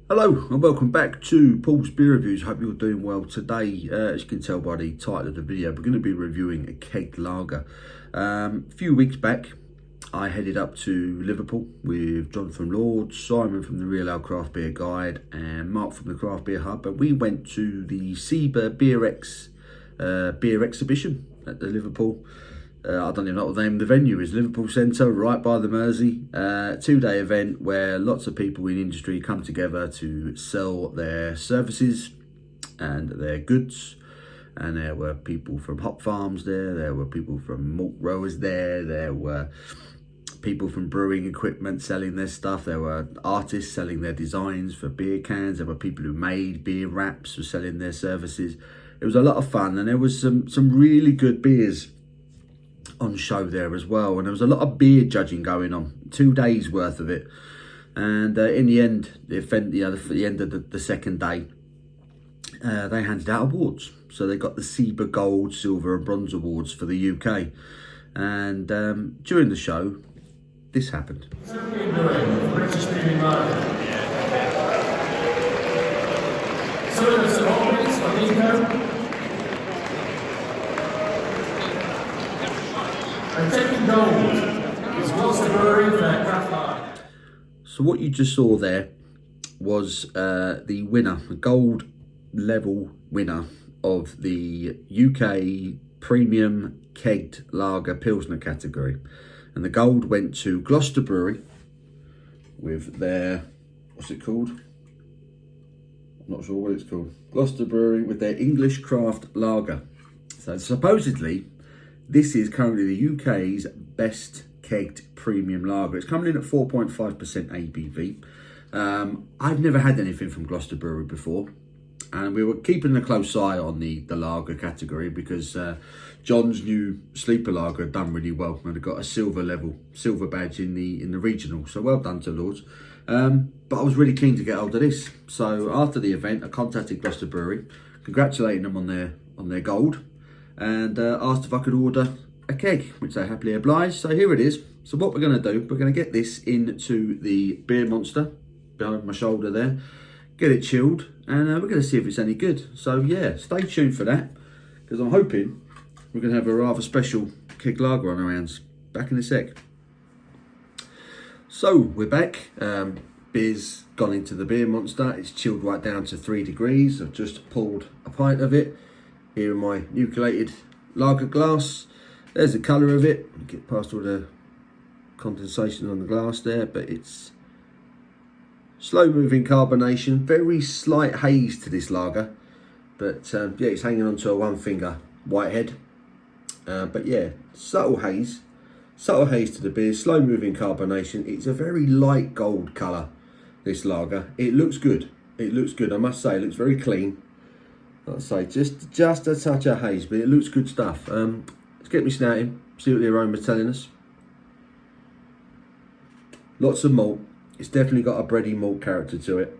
Hello and welcome back to Paul's Beer Reviews. Hope you're doing well today. As you can tell by the title of the video, we're going to be reviewing a kegged lager. A few weeks back, I headed up to Liverpool with John from Lords, Simon from the Real Ale Craft Beer Guide, and Mark from the Craft Beer Hub. And we went to the SIBA beer exhibition at the Liverpool. I don't even know what the name of the venue is. Liverpool Centre, right by the Mersey. 2-day event where lots of people in industry come together to sell their services and their goods. And there were people from hop farms there were people from malt growers there were people from brewing equipment selling their stuff, there were artists selling their designs for beer cans, there were people who made beer wraps who were selling their services. It was a lot of fun, and there was some really good beers on show there as well, and there was a lot of beer judging going on, 2 days worth of it. And in the end, the end of the second day, they handed out awards. So they got the SIBA Gold, Silver and Bronze Awards for the UK. And during the show, this happened. And taking gold is Gloucester Brewery for their craft lager. So what you just saw there was the winner, the gold level winner of the UK Premium Kegged Lager Pilsner category. And the gold went to Gloucester Brewery with their, what's it called? I'm not sure what it's called. Gloucester Brewery with their English Craft Lager. So supposedly, this is currently the UK's best kegged premium lager. It's coming in at 4.5% ABV. I've never had anything from Gloucester Brewery before, and we were keeping a close eye on the lager category because John's new sleeper lager had done really well, and it got a silver badge in the regional. So well done to Lords. But I was really keen to get hold of this. So after the event, I contacted Gloucester Brewery, congratulating them on their gold, and asked if I could order a keg, which they happily obliged. So here it is. So what we're going to do, we're going to get this into the beer monster behind my shoulder there, get it chilled, and we're going to see if it's any good. So yeah, stay tuned for that, because I'm hoping we're going to have a rather special keg lager on our hands. Back in a sec. So we're back. Beer's gone into the beer monster. It's chilled right down to 3 degrees. I've just pulled a pint of it here in my nucleated lager glass. There's the colour of it. Get past all the condensation on the glass there, but it's slow moving carbonation, very slight haze to this lager, but yeah, it's hanging onto a 1 finger whitehead, but yeah, subtle haze to the beer, slow moving carbonation. It's a very light gold colour, this lager. It looks good, I must say. It looks very clean. I'd say just a touch of haze, but it looks good stuff. Let's get me snouting, see what the aroma's telling us. Lots of malt. It's definitely got a bready malt character to it.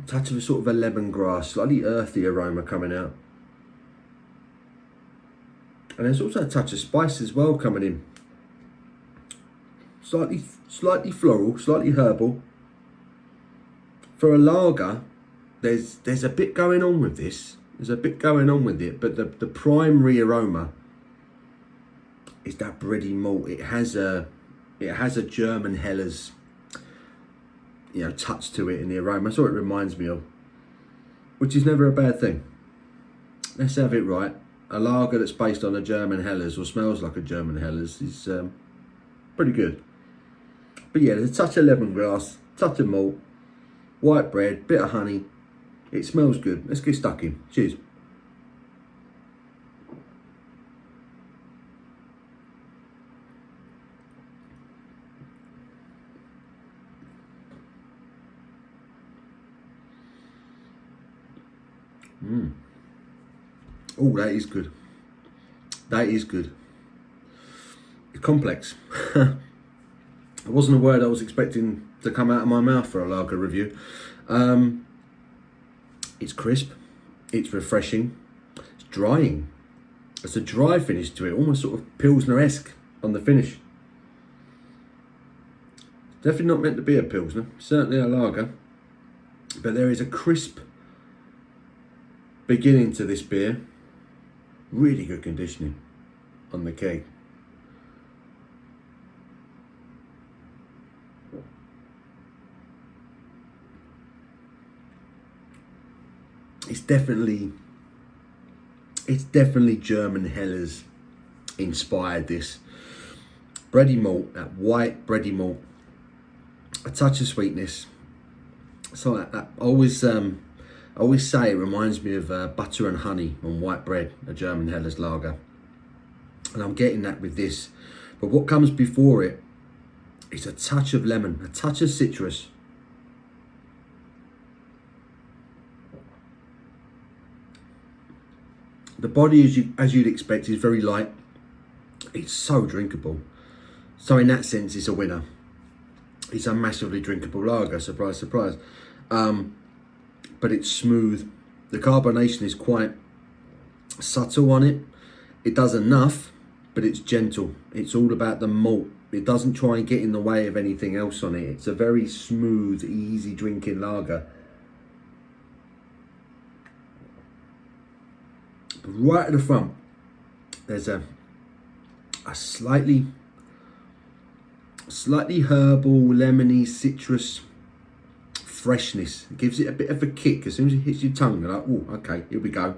A touch of a sort of a lemongrass, slightly earthy aroma coming out. And there's also a touch of spice as well coming in. Slightly floral, slightly herbal. For a lager, there's a bit going on with this. There's a bit going on with it, but the primary aroma is that bready malt. It has a German Heller's, touch to it in the aroma. That's what it reminds me of, which is never a bad thing. Let's have it right. A lager that's based on a German Heller's or smells like a German Heller's is pretty good. But yeah, there's a touch of lemongrass, touch of malt, white bread, bit of honey. It smells good. Let's get stuck in. Cheers. Oh, that is good. That is good. It's complex. It wasn't a word I was expecting to come out of my mouth for a lager review. It's crisp. It's refreshing. It's drying. It's a dry finish to it, almost sort of Pilsner-esque on the finish. Definitely not meant to be a Pilsner, certainly a lager. But there is a crisp beginning to this beer. Really good conditioning on the keg. It's definitely German Helles inspired this. Bready malt, that white bready malt, a touch of sweetness. So I always say it reminds me of butter and honey on white bread, a German Helles lager. And I'm getting that with this. But what comes before it is a touch of lemon, a touch of citrus. The body, as you'd expect, is very light. It's so drinkable. So in that sense, it's a winner. It's a massively drinkable lager, surprise, surprise. But it's smooth. The carbonation is quite subtle on it. It does enough, but it's gentle. It's all about the malt. It doesn't try and get in the way of anything else on it. It's a very smooth, easy drinking lager. But right at the front, there's a slightly herbal, lemony, citrus freshness. It gives it a bit of a kick as soon as it hits your tongue. You're like, oh, okay, here we go.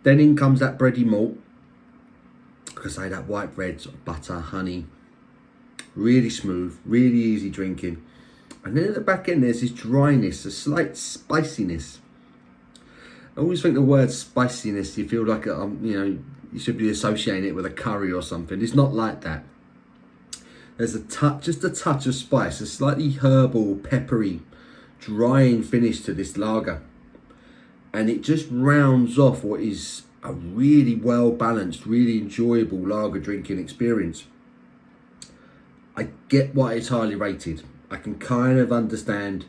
Then in comes that bready malt. Like I say, that white bread, sort of butter, honey. Really smooth, really easy drinking. And then at the back end, there's this dryness, a slight spiciness. I always think the word spiciness, you feel like, you should be associating it with a curry or something. It's not like that. There's just a touch of spice, a slightly herbal, peppery, drying finish to this lager. And it just rounds off what is a really well-balanced, really enjoyable lager drinking experience. I get why it's highly rated. I can kind of understand.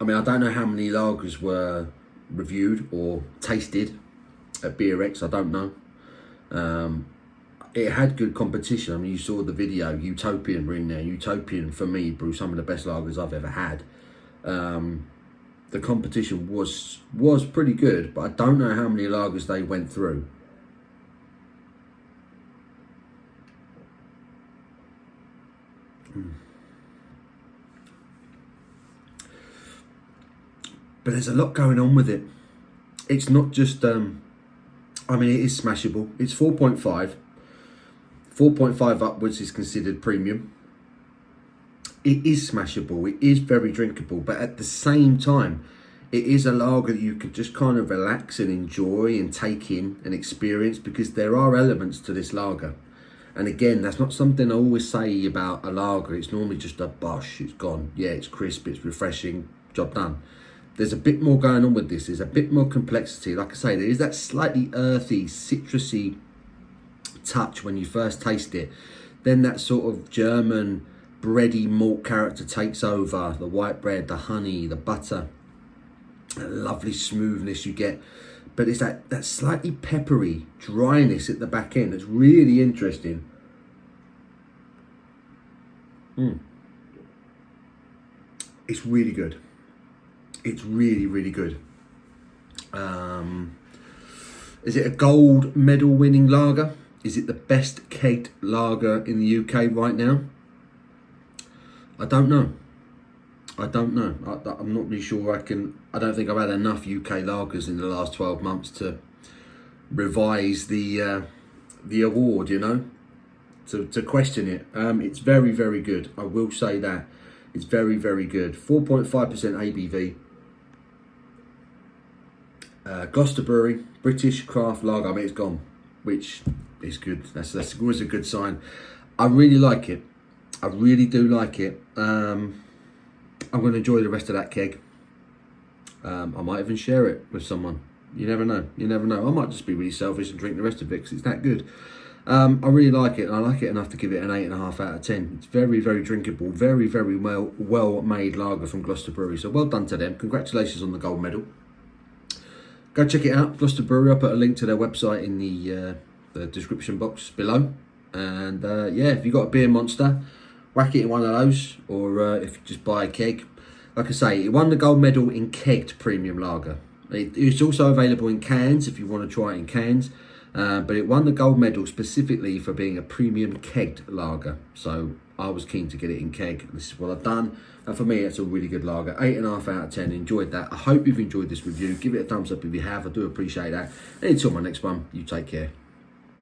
I mean, I don't know how many lagers were reviewed or tasted at BeerX. I don't know. It had good competition. I mean, you saw the video. Utopian were in there. Utopian, for me, brew some of the best lagers I've ever had. The competition was pretty good, but I don't know how many lagers they went through. But there's a lot going on with it. It's not just, I mean, it is smashable. It's 4.5. 4.5 upwards is considered premium. It is smashable. It is very drinkable. But at the same time, it is a lager that you can just kind of relax and enjoy and take in and experience, because there are elements to this lager. And again, that's not something I always say about a lager. It's normally just a bosh. It's gone. Yeah, it's crisp. It's refreshing. Job done. There's a bit more going on with this. There's a bit more complexity. Like I say, there is that slightly earthy, citrusy touch when you first taste it. Then that sort of German bready malt character takes over. The white bread, the honey, the butter. A lovely smoothness you get. But it's that slightly peppery dryness at the back end that's really interesting. It's really good. It's really, really good. Is it a gold medal winning lager? Is it the best kegged lager in the UK right now? I don't know. I'm not really sure. I don't think I've had enough UK lagers in the last 12 months to revise the award, to question it. It's very, very good. I will say that. It's very, very good. 4.5% ABV. Gloucester Brewery, British craft lager. I mean, it's gone, which is good. That's always a good sign. I really like it. I really do like it. I'm going to enjoy the rest of that keg. I might even share it with someone. You never know. I might just be really selfish and drink the rest of it because it's that good. I really like it, and I like it enough to give it an 8.5 out of 10. It's very, very drinkable. Very, very well made lager from Gloucester Brewery. So well done to them. Congratulations on the gold medal. Go check it out, Gloucester Brewery. I'll put a link to their website in the description box below. And yeah, if you've got a beer monster, whack it in one of those, or if you just buy a keg. Like I say, it won the gold medal in kegged premium lager. It's also available in cans if you want to try it in cans. But it won the gold medal specifically for being a premium kegged lager. So I was keen to get it in keg. This is what I've done. And for me, it's a really good lager. 8.5 out of 10. Enjoyed that. I hope you've enjoyed this review. Give it a thumbs up if you have. I do appreciate that. And until my next one, you take care.